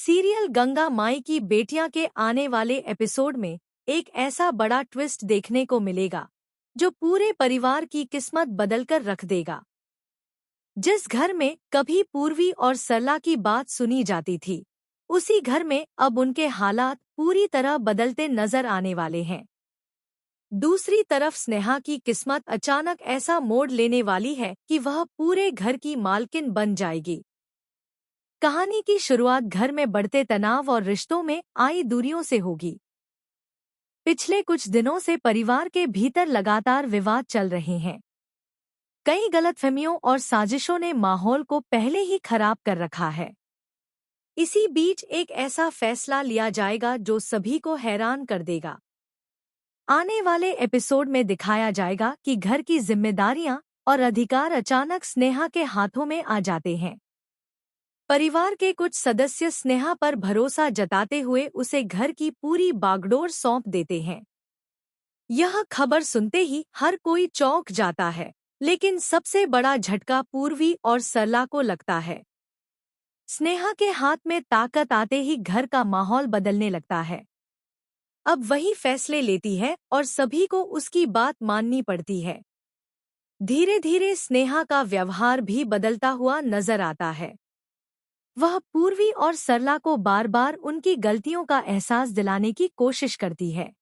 Serial Ganga माई की बेटियां के आने वाले एपिसोड में एक ऐसा बड़ा ट्विस्ट देखने को मिलेगा जो पूरे परिवार की किस्मत बदलकर रख देगा। जिस घर में कभी पूर्वी और सरला की बात सुनी जाती थी, उसी घर में अब उनके हालात पूरी तरह बदलते नजर आने वाले हैं। दूसरी तरफ स्नेहा की किस्मत अचानक ऐसा मोड़ लेने वाली है कि वह पूरे घर की मालकिन बन जाएगी। कहानी की शुरुआत घर में बढ़ते तनाव और रिश्तों में आई दूरियों से होगी। पिछले कुछ दिनों से परिवार के भीतर लगातार विवाद चल रहे हैं। कई गलतफहमियों और साजिशों ने माहौल को पहले ही खराब कर रखा है। इसी बीच एक ऐसा फैसला लिया जाएगा जो सभी को हैरान कर देगा। आने वाले एपिसोड में दिखाया जाएगा कि घर की जिम्मेदारियां और अधिकार अचानक स्नेहा के हाथों में आ जाते हैं। परिवार के कुछ सदस्य स्नेहा पर भरोसा जताते हुए उसे घर की पूरी बागडोर सौंप देते हैं। यह खबर सुनते ही हर कोई चौंक जाता है, लेकिन सबसे बड़ा झटका पूर्वी और सरला को लगता है। स्नेहा के हाथ में ताकत आते ही घर का माहौल बदलने लगता है। अब वही फैसले लेती है और सभी को उसकी बात माननी पड़ती है। धीरे धीरे स्नेहा का व्यवहार भी बदलता हुआ नजर आता है। वह पूर्वी और सरला को बार बार उनकी गलतियों का एहसास दिलाने की कोशिश करती है।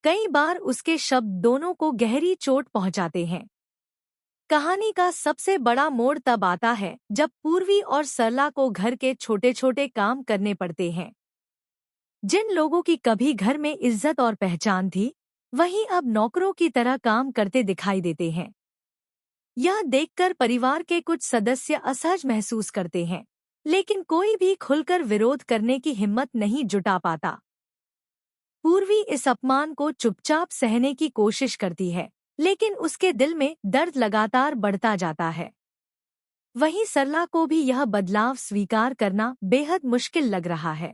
कई बार उसके शब्द दोनों को गहरी चोट पहुंचाते हैं। कहानी का सबसे बड़ा मोड़ तब आता है जब पूर्वी और सरला को घर के छोटे छोटे काम करने पड़ते हैं। जिन लोगों की कभी घर में इज्जत और पहचान थी, वहीं अब नौकरों की तरह काम करते दिखाई देते हैं। यह देखकर परिवार के कुछ सदस्य असहज महसूस करते हैं, लेकिन कोई भी खुलकर विरोध करने की हिम्मत नहीं जुटा पाता। पूर्वी इस अपमान को चुपचाप सहने की कोशिश करती है, लेकिन उसके दिल में दर्द लगातार बढ़ता जाता है। वहीं सरला को भी यह बदलाव स्वीकार करना बेहद मुश्किल लग रहा है।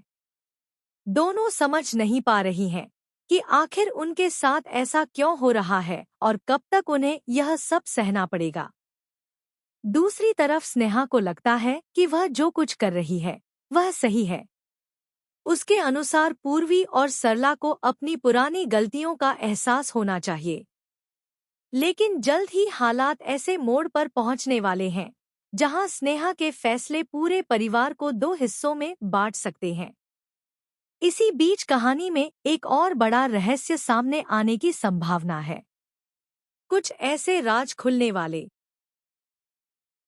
दोनों समझ नहीं पा रही हैं कि आखिर उनके साथ ऐसा क्यों हो रहा है और कब तक उन्हें यह सब सहना पड़ेगा। दूसरी तरफ स्नेहा को लगता है कि वह जो कुछ कर रही है वह सही है। उसके अनुसार पूर्वी और सरला को अपनी पुरानी गलतियों का एहसास होना चाहिए। लेकिन जल्द ही हालात ऐसे मोड़ पर पहुंचने वाले हैं जहां स्नेहा के फैसले पूरे परिवार को दो हिस्सों में बांट सकते हैं। इसी बीच कहानी में एक और बड़ा रहस्य सामने आने की संभावना है। कुछ ऐसे राज खुलने वाले